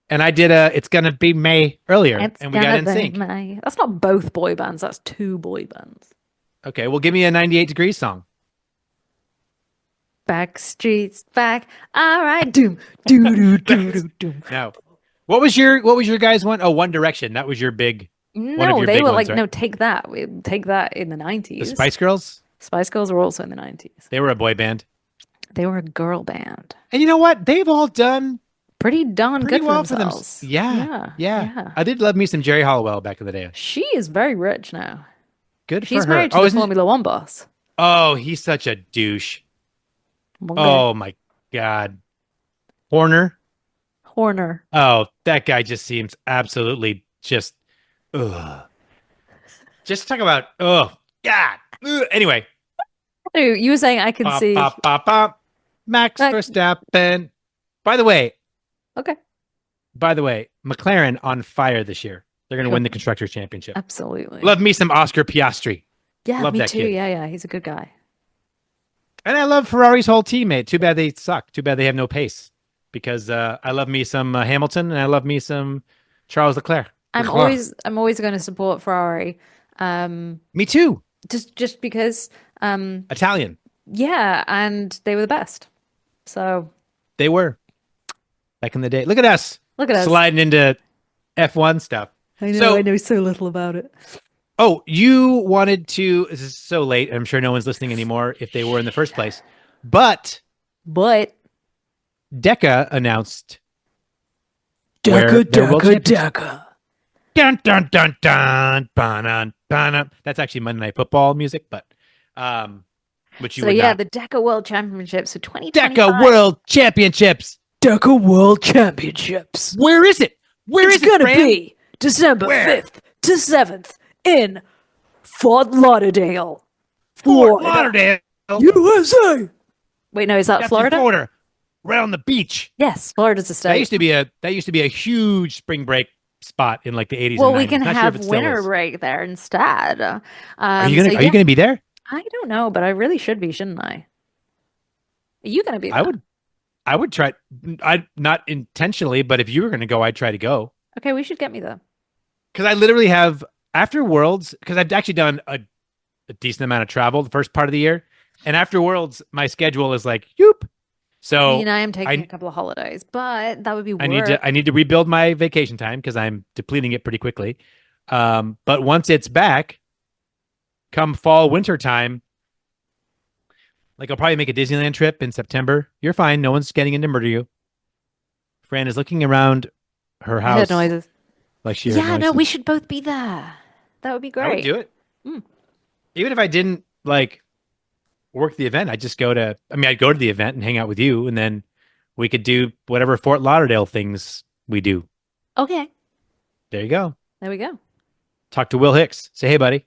Speaker 1: And I did It's Gonna Be May earlier, and we got NSYNC.
Speaker 2: That's not both boy bands. That's two boy bands.
Speaker 1: Okay, well, give me a 98 Degrees song.
Speaker 2: Backstreet's back. All right. Doom. Doom.
Speaker 1: No. What was your guys' one? Oh, One Direction. That was your big.
Speaker 2: No, they were
Speaker 1: ones,
Speaker 2: right? No, Take That. Take That in the 90s.
Speaker 1: The Spice Girls?
Speaker 2: Spice Girls were also in the 90s.
Speaker 1: They were a boy band.
Speaker 2: They were a girl band.
Speaker 1: And you know what? They've all done
Speaker 2: pretty good
Speaker 1: well
Speaker 2: for themselves.
Speaker 1: Yeah. I did love me some Jerry Halliwell back in the day.
Speaker 2: She is very rich now.
Speaker 1: Good for her.
Speaker 2: She's married to the Formula One boss.
Speaker 1: Oh, he's such a douche. Oh my God. Horner. Oh, that guy just seems absolutely just. Ugh. Just talk about. Oh God. Ugh. Anyway.
Speaker 2: You were saying I can see.
Speaker 1: Max Verstappen. By the way,
Speaker 2: Okay.
Speaker 1: By the way, McLaren on fire this year. They're going to
Speaker 2: Sure.
Speaker 1: win the Constructors' Championship.
Speaker 2: Absolutely.
Speaker 1: Love me some Oscar Piastri.
Speaker 2: Yeah,
Speaker 1: love
Speaker 2: me
Speaker 1: that
Speaker 2: too.
Speaker 1: kid.
Speaker 2: Yeah. He's a good guy.
Speaker 1: And I love Ferrari's whole teammate. Too bad they suck. Too bad they have no pace. Because I love me some Hamilton and I love me some Charles Leclerc.
Speaker 2: I'm always going to support Ferrari.
Speaker 1: Me too.
Speaker 2: Just because
Speaker 1: Italian.
Speaker 2: yeah, and they were the best. So
Speaker 1: They were back in the day. Look at us.
Speaker 2: Look at us.
Speaker 1: Sliding into F1 stuff.
Speaker 2: I know
Speaker 1: So-
Speaker 2: I know so little about it.
Speaker 1: Oh, you wanted to. This is so late. I'm sure no one's listening anymore if they were in the first place. But
Speaker 2: But
Speaker 1: DEKA announced where their world championship- Dun dun dun dun dun dun. That's actually Monday Night Football music, but which you
Speaker 2: so
Speaker 1: would
Speaker 2: yeah,
Speaker 1: not.
Speaker 2: the DEKA World Championships for 2025.
Speaker 1: DEKA World Championships.
Speaker 2: DEKA World Championships.
Speaker 1: Where is it? Where is
Speaker 2: It's
Speaker 1: it,
Speaker 2: gonna
Speaker 1: Fran?
Speaker 2: be December
Speaker 1: Where?
Speaker 2: 5th to 7th in Fort Lauderdale,
Speaker 1: Fort
Speaker 2: Florida,
Speaker 1: Lauderdale.
Speaker 2: USA. Wait, no, is that
Speaker 1: That's in
Speaker 2: Florida?
Speaker 1: Florida, right on the beach.
Speaker 2: Yes, Florida's a
Speaker 1: That
Speaker 2: state.
Speaker 1: used to be a huge spring break spot in like the 80s.
Speaker 2: Well,
Speaker 1: and 90s.
Speaker 2: we can
Speaker 1: Not sure if
Speaker 2: have
Speaker 1: it still
Speaker 2: winter
Speaker 1: is.
Speaker 2: break there instead.
Speaker 1: Are you gonna
Speaker 2: so
Speaker 1: Are you gonna be there?
Speaker 2: I don't know, but I really should be, shouldn't I? Are you gonna be?
Speaker 1: I
Speaker 2: there?
Speaker 1: I would try. I not intentionally, but if you were gonna go, I'd try to go.
Speaker 2: Okay, we should get me there.
Speaker 1: Because I literally have after Worlds. Because I've actually done a decent amount of travel the first part of the year, and after Worlds, my schedule is like, yoop. So
Speaker 2: I am taking a couple of holidays, but that would be work.
Speaker 1: I need to rebuild my vacation time because I'm depleting it pretty quickly. But once it's back, come fall winter time, like I'll probably make a Disneyland trip in September. You're fine. No one's getting in to murder you. Fran is looking around her
Speaker 2: I heard
Speaker 1: house
Speaker 2: noises.
Speaker 1: like she heard
Speaker 2: Yeah, no,
Speaker 1: noises.
Speaker 2: we should both be there. That would be great.
Speaker 1: I would do it.
Speaker 2: Mm.
Speaker 1: Even if I didn't like work the event, I'd just go to. I mean, I'd go to the event and hang out with you, and then we could do whatever Fort Lauderdale things we do.
Speaker 2: Okay,
Speaker 1: There you go.
Speaker 2: there we go.
Speaker 1: Talk to Will Hicks. Say hey, buddy.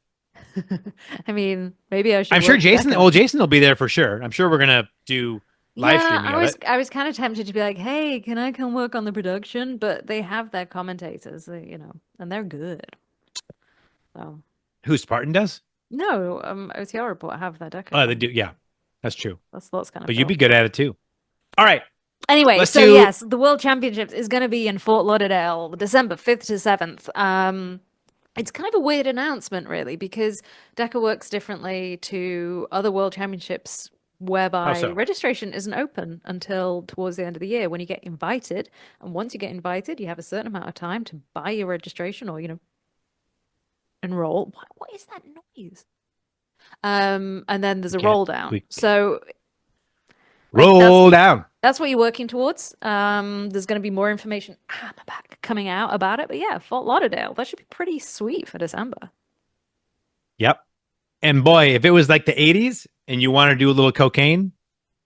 Speaker 2: I mean, maybe I should.
Speaker 1: I'm sure
Speaker 2: work
Speaker 1: Jason.
Speaker 2: DEKA.
Speaker 1: Well, Jason will be there for sure. I'm sure we're gonna do live streaming of it.
Speaker 2: I was kind of tempted to be like, "Hey, can I come work on the production?" But they have their commentators, and they're good. So
Speaker 1: Who Spartan does?
Speaker 2: no, OCR report have their DEKA.
Speaker 1: Oh, they do. Yeah, that's true.
Speaker 2: That's kind of.
Speaker 1: But you'd be good at it too. All right.
Speaker 2: Anyway,
Speaker 1: Let's
Speaker 2: so
Speaker 1: do-
Speaker 2: yes, the World Championships is going to be in Fort Lauderdale, December 5th to 7th. It's kind of a weird announcement, really, because DEKA works differently to other World Championships whereby
Speaker 1: How so?
Speaker 2: registration isn't open until towards the end of the year when you get invited. And once you get invited, you have a certain amount of time to buy your registration or, enroll. What is that noise? And then there's a
Speaker 1: can't-
Speaker 2: roll down.
Speaker 1: we-
Speaker 2: So
Speaker 1: Roll down.
Speaker 2: that's what you're working towards. There's going to be more information coming out about it. But yeah, Fort Lauderdale, that should be pretty sweet for December.
Speaker 1: Yep. And boy, if it was like the 80s and you want to do a little cocaine,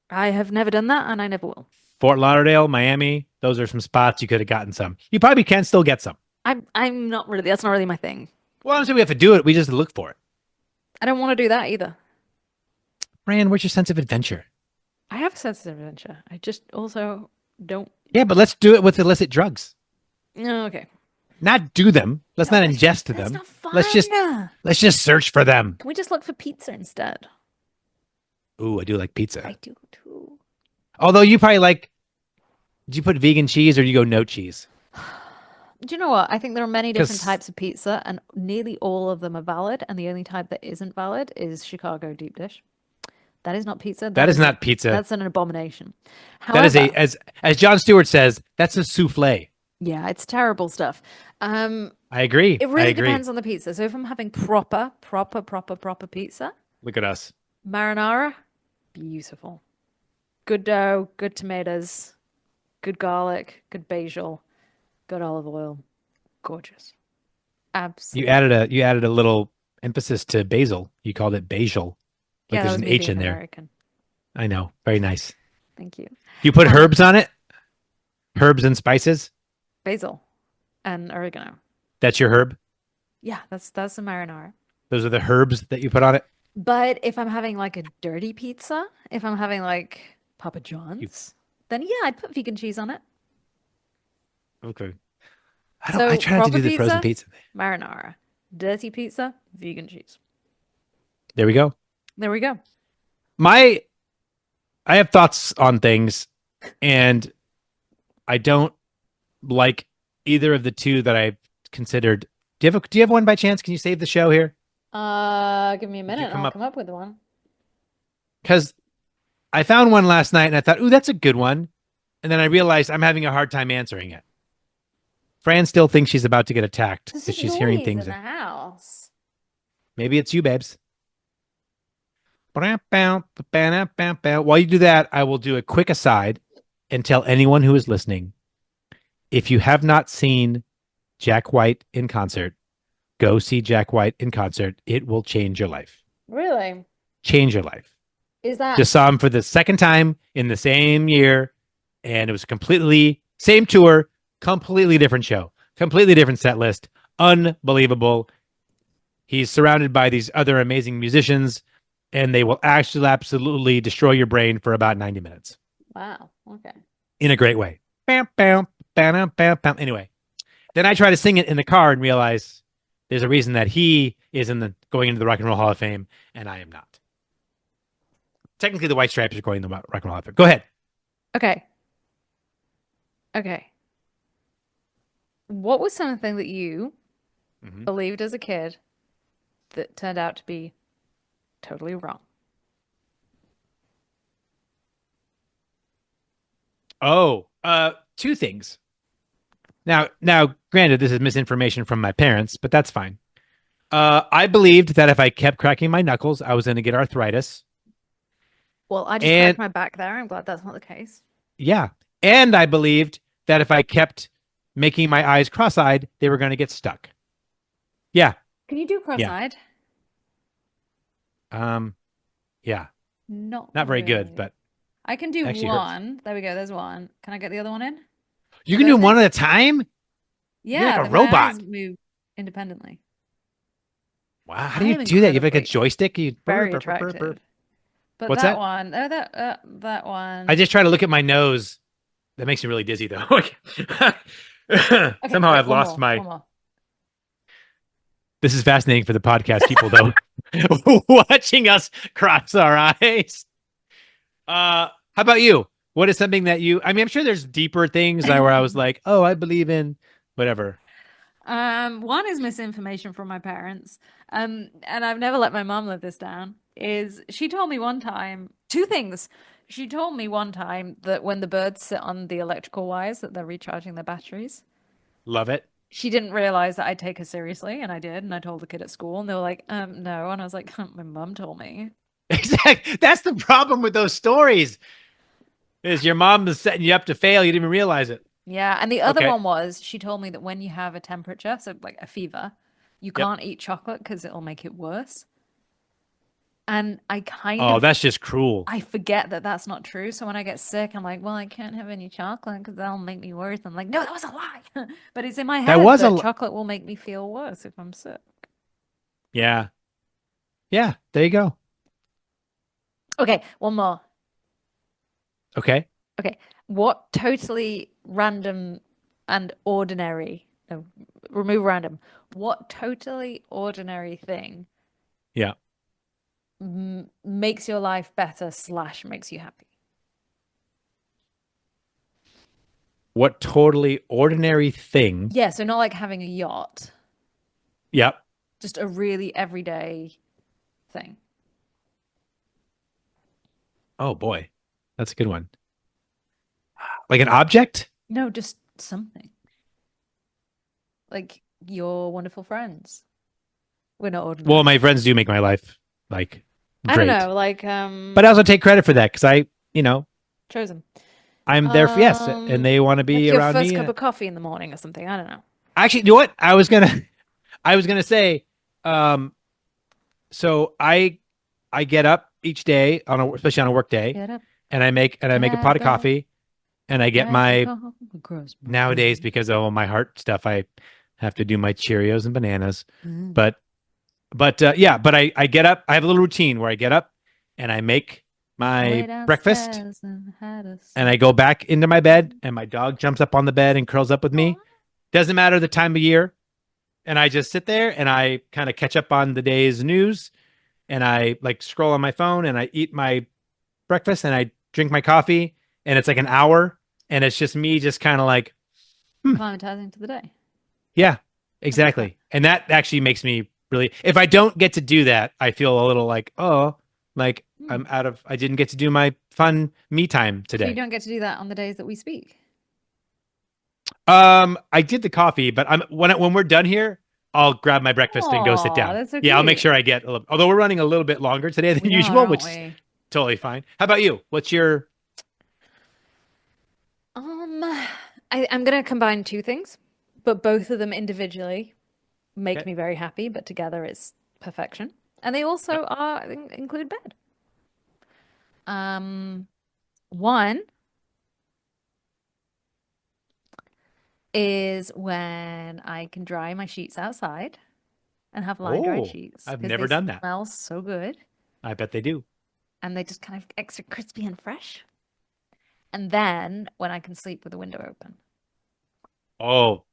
Speaker 2: I have never done that, and I never will.
Speaker 1: Fort Lauderdale, Miami, those are some spots you could have gotten some. You probably can still get some.
Speaker 2: I'm not really. That's not really my thing.
Speaker 1: Well, I'm saying we have to do it. We just look for it.
Speaker 2: I don't want to do that either.
Speaker 1: Fran, where's your sense of adventure?
Speaker 2: I have a sense of adventure. I just also don't.
Speaker 1: Yeah, but let's do it with illicit drugs.
Speaker 2: No, okay.
Speaker 1: Not do them. Let's not ingest
Speaker 2: That's
Speaker 1: them.
Speaker 2: not fun.
Speaker 1: Let's just search for them.
Speaker 2: Can we just look for pizza instead?
Speaker 1: Ooh, I do like pizza.
Speaker 2: I do too.
Speaker 1: Although you probably like, do you put vegan cheese or do you go no cheese?
Speaker 2: Do you know what? I think there are many different
Speaker 1: 'Cause-
Speaker 2: types of pizza, and nearly all of them are valid. And the only type that isn't valid is Chicago deep dish. That is not pizza.
Speaker 1: That is not pizza.
Speaker 2: That's an abomination.
Speaker 1: That is
Speaker 2: However,
Speaker 1: as John Stewart says, that's a souffle.
Speaker 2: yeah, it's terrible stuff.
Speaker 1: I agree.
Speaker 2: It
Speaker 1: I
Speaker 2: really
Speaker 1: agree.
Speaker 2: depends on the pizza. So if I'm having proper pizza,
Speaker 1: Look at us.
Speaker 2: marinara, beautiful. Good dough, good tomatoes, good garlic, good basil, good olive oil. Gorgeous. Absolutely.
Speaker 1: You added a little emphasis to basil. You called it basil. Like
Speaker 2: Yeah, that
Speaker 1: there's
Speaker 2: was
Speaker 1: an
Speaker 2: me
Speaker 1: H
Speaker 2: being
Speaker 1: in there.
Speaker 2: American.
Speaker 1: I know. Very nice.
Speaker 2: Thank you.
Speaker 1: You put herbs on it? Herbs and spices?
Speaker 2: Basil and oregano.
Speaker 1: That's your herb?
Speaker 2: Yeah, that's the marinara.
Speaker 1: Those are the herbs that you put on it?
Speaker 2: But if I'm having like a dirty pizza, if I'm having like Papa John's, then yeah, I'd put vegan cheese on it.
Speaker 1: Okay.
Speaker 2: So
Speaker 1: I try not to
Speaker 2: proper
Speaker 1: do the frozen
Speaker 2: pizza,
Speaker 1: pizza.
Speaker 2: marinara. Dirty pizza, vegan cheese.
Speaker 1: There we go.
Speaker 2: There we go.
Speaker 1: I have thoughts on things, and I don't like either of the two that I've considered. Do you have one by chance? Can you save the show here?
Speaker 2: Give me a
Speaker 1: you
Speaker 2: minute and
Speaker 1: come
Speaker 2: I'll
Speaker 1: up-
Speaker 2: come up with one.
Speaker 1: Because I found one last night and I thought, ooh, that's a good one. And then I realized I'm having a hard time answering it. Fran still thinks she's about to get attacked
Speaker 2: There's
Speaker 1: because
Speaker 2: a
Speaker 1: she's hearing
Speaker 2: noise
Speaker 1: things.
Speaker 2: in the house.
Speaker 1: Maybe it's you, babes. While you do that, I will do a quick aside and tell anyone who is listening, if you have not seen Jack White in concert, go see Jack White in concert. It will change your life.
Speaker 2: Really?
Speaker 1: Change your life.
Speaker 2: Is that
Speaker 1: Just saw him for the second time in the same year, and it was completely same tour, completely different show, completely different set list. Unbelievable. He's surrounded by these other amazing musicians, and they will actually absolutely destroy your brain for about 90 minutes
Speaker 2: wow? Okay.
Speaker 1: in a great way. Bam, bam, bam, bam, bam. Anyway, then I try to sing it in the car and realize there's a reason that he is going into the Rock and Roll Hall of Fame, and I am not. Technically, the White Stripes are going to the Rock and Roll Hall of Fame. Go ahead.
Speaker 2: Okay. Okay. What was something that you
Speaker 1: Mhm.
Speaker 2: believed as a kid that turned out to be totally wrong?
Speaker 1: Oh, two things. Now, granted, this is misinformation from my parents, but that's fine. I believed that if I kept cracking my knuckles, I was going to get arthritis.
Speaker 2: Well, I just
Speaker 1: And
Speaker 2: cracked my back there. I'm glad that's not the case.
Speaker 1: yeah, and I believed that if I kept making my eyes cross-eyed, they were going to get stuck. Yeah,
Speaker 2: Can you do cross-eyed?
Speaker 1: yeah,
Speaker 2: Not
Speaker 1: not very good,
Speaker 2: really.
Speaker 1: but
Speaker 2: I can do
Speaker 1: actually hurts.
Speaker 2: one. There we go. There's one. Can I get the other one in?
Speaker 1: You can do them
Speaker 2: Those
Speaker 1: one at a time.
Speaker 2: Yeah,
Speaker 1: like a
Speaker 2: then my
Speaker 1: robot.
Speaker 2: eyes move independently.
Speaker 1: Wow, how
Speaker 2: I
Speaker 1: do you
Speaker 2: am
Speaker 1: do that? You have like a
Speaker 2: incredibly
Speaker 1: joystick. You
Speaker 2: Very attractive. But
Speaker 1: What's
Speaker 2: that
Speaker 1: that?
Speaker 2: one, oh, that one.
Speaker 1: I just try to look at my nose. That makes me really dizzy, though.
Speaker 2: Okay,
Speaker 1: Somehow
Speaker 2: wait,
Speaker 1: I've lost
Speaker 2: one
Speaker 1: my.
Speaker 2: more.
Speaker 1: This is fascinating for the podcast people, though, watching us cross our eyes. How about you? What is something that you? I mean, I'm sure there's deeper things where I was like, oh, I believe in whatever.
Speaker 2: One is misinformation from my parents. And I've never let my mom live this down. Is she told me one time two things. She told me one time that when the birds sit on the electrical wires, that they're recharging their batteries.
Speaker 1: Love it.
Speaker 2: She didn't realize that I'd take her seriously, and I did, and I told the kid at school, and they were like, no. And I was like, my mom told me.
Speaker 1: Exactly. That's the problem with those stories. Is your mom is setting you up to fail? You didn't even realize it.
Speaker 2: Yeah, and the other
Speaker 1: Okay.
Speaker 2: one was she told me that when you have a temperature, so like a fever, you can't eat chocolate because it'll make it worse. And I kind
Speaker 1: Oh,
Speaker 2: of
Speaker 1: that's just cruel.
Speaker 2: I forget that that's not true. So when I get sick, I'm like, well, I can't have any chocolate because that'll make me worse. I'm like, no, that was a lie. But it's in my head
Speaker 1: was a
Speaker 2: that
Speaker 1: li-
Speaker 2: chocolate will make me feel worse if I'm sick.
Speaker 1: Yeah. Yeah. There you go.
Speaker 2: Okay, one more.
Speaker 1: Okay.
Speaker 2: Okay, what totally random and ordinary, no, remove random. What totally ordinary thing
Speaker 1: Yeah.
Speaker 2: makes your life better / makes you happy?
Speaker 1: What totally ordinary thing?
Speaker 2: Yeah, so not like having a yacht,
Speaker 1: Yep.
Speaker 2: just a really everyday thing.
Speaker 1: Oh boy, that's a good one. Like an object?
Speaker 2: No, just something. Like your wonderful friends. We're not ordinary.
Speaker 1: Well, my friends do make my life like
Speaker 2: I
Speaker 1: great.
Speaker 2: don't know, like
Speaker 1: But I also take credit for that because
Speaker 2: chosen.
Speaker 1: I'm there for yes, and they want to be
Speaker 2: Like your
Speaker 1: around
Speaker 2: first
Speaker 1: me.
Speaker 2: cup of coffee in the morning or something. I don't know.
Speaker 1: Actually, you know what? I was gonna say, so I get up each day especially on a work day,
Speaker 2: Get up.
Speaker 1: and I make a pot of coffee, and I get my nowadays because of all my heart stuff, I have to do my Cheerios and bananas. But I get up. I have a little routine where I get up and I make my
Speaker 2: Way
Speaker 1: breakfast,
Speaker 2: downstairs and had a
Speaker 1: and I go back into my bed, and my dog jumps up on the bed and curls up with me. Doesn't matter the time of year. And I just sit there and I kind of catch up on the day's news, and I like scroll on my phone, and I eat my breakfast, and I drink my coffee, and it's like an hour, and it's just me just kind of like,
Speaker 2: acclimatizing to the day.
Speaker 1: yeah, exactly. And that actually makes me really, if I don't get to do that, I feel a little like, oh, like I didn't get to do my fun me time
Speaker 2: So
Speaker 1: today.
Speaker 2: you don't get to do that on the days that we speak.
Speaker 1: I did the coffee, but when we're done here, I'll grab my breakfast and go sit
Speaker 2: Aw,
Speaker 1: down.
Speaker 2: that's so
Speaker 1: Yeah, I'll make
Speaker 2: cute.
Speaker 1: sure I get a little, although we're running a little bit longer today than
Speaker 2: We are,
Speaker 1: usual,
Speaker 2: aren't
Speaker 1: which is
Speaker 2: we?
Speaker 1: totally fine. How about you? What's your
Speaker 2: I'm gonna combine two things, but both of them individually make
Speaker 1: Okay.
Speaker 2: me very happy, but together it's perfection. And they also include bed. One is when I can dry my sheets outside and have line dried
Speaker 1: Oh,
Speaker 2: sheets
Speaker 1: I've
Speaker 2: 'cause
Speaker 1: never
Speaker 2: they
Speaker 1: done that.
Speaker 2: smell so good
Speaker 1: I bet they do.
Speaker 2: and they just kind of extra crispy and fresh. And then when I can sleep with the window open.
Speaker 1: Oh,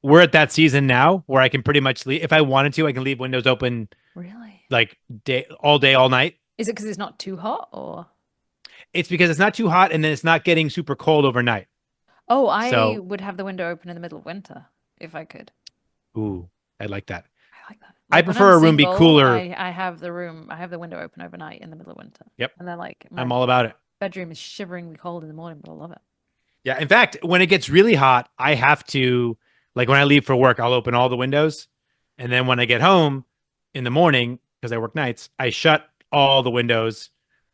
Speaker 1: we're at that season now where I can pretty much leave. If I wanted to, I can leave windows open
Speaker 2: Really?
Speaker 1: like day, all night.
Speaker 2: Is it because it's not too hot or?
Speaker 1: It's because it's not too hot and then it's not getting super cold overnight.
Speaker 2: Oh, I
Speaker 1: So-
Speaker 2: would have the window open in the middle of winter if I could.
Speaker 1: Ooh, I like that.
Speaker 2: I like that.
Speaker 1: I
Speaker 2: Like, when
Speaker 1: prefer
Speaker 2: I'm
Speaker 1: a room be
Speaker 2: single,
Speaker 1: cooler.
Speaker 2: I have the window open overnight in the middle of winter.
Speaker 1: Yep.
Speaker 2: And then like my
Speaker 1: I'm all about it.
Speaker 2: bedroom is shiveringly cold in the morning, but I love it.
Speaker 1: Yeah. In fact, when it gets really hot, I have to, like when I leave for work, I'll open all the windows. And then when I get home in the morning, because I work nights, I shut all the windows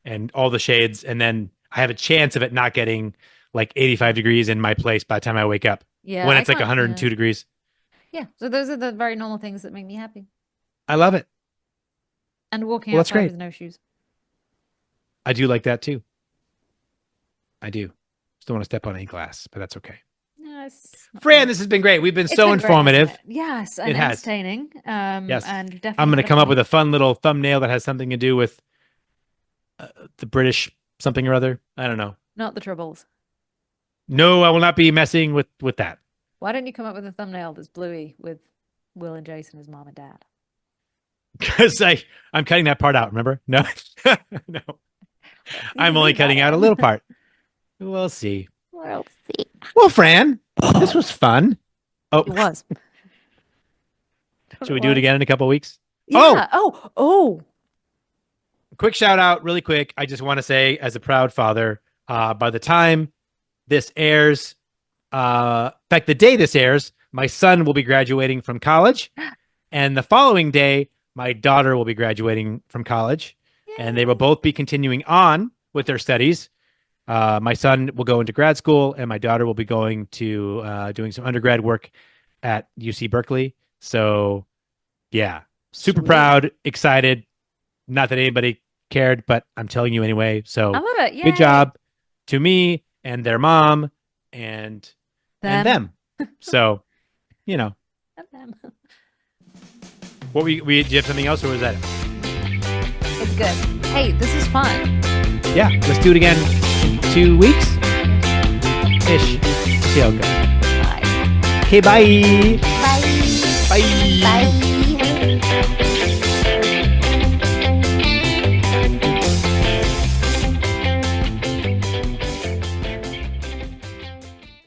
Speaker 1: and all the shades. And then I have a chance of it not getting like 85 degrees in my place by the time I wake up.
Speaker 2: Yeah.
Speaker 1: When
Speaker 2: I
Speaker 1: it's like
Speaker 2: can't-
Speaker 1: 102 degrees.
Speaker 2: Yeah. So those are the very normal things that make me happy.
Speaker 1: I love it.
Speaker 2: And walking
Speaker 1: Well, that's
Speaker 2: outside
Speaker 1: great.
Speaker 2: with no shoes.
Speaker 1: I do like that too. I do. Just don't want to step on any glass, but that's okay.
Speaker 2: Yes.
Speaker 1: Fran, this has been great. We've been so informative.
Speaker 2: Yes, and
Speaker 1: It has.
Speaker 2: entertaining.
Speaker 1: Yes.
Speaker 2: And definitely.
Speaker 1: I'm going to come up with a fun little thumbnail that has something to do with the British something or other. I don't know.
Speaker 2: Not the troubles.
Speaker 1: No, I will not be messing with that.
Speaker 2: Why don't you come up with a thumbnail that's bluey with Will and Jason as mom and dad?
Speaker 1: Because I'm cutting that part out, remember? No. No. I'm only cutting out a little part. We'll see.
Speaker 4: We'll see.
Speaker 1: Well, Fran, this was fun. Oh,
Speaker 2: It was.
Speaker 1: should we do it again in a couple of weeks?
Speaker 2: Yeah. Oh.
Speaker 1: Quick shout out, really quick. I just want to say, as a proud father, by the time this airs, in fact, the day this airs, my son will be graduating from college. And the following day, my daughter will be graduating from college. And they will both be continuing on with their studies. My son will go into grad school, and my daughter will be going to doing some undergrad work at UC Berkeley. So, yeah, super
Speaker 2: Sweet.
Speaker 1: proud, excited. Not that anybody cared, but I'm telling you anyway. So,
Speaker 2: I love it. Yay.
Speaker 1: good job to me and their mom and them. So, you know,
Speaker 2: And them.
Speaker 1: what we did you have something else, or was that it?
Speaker 2: It's good. Hey, this is fun.
Speaker 1: Yeah, let's do it again in 2 weeks ish. See how it goes.
Speaker 2: Bye.
Speaker 1: Okay, bye.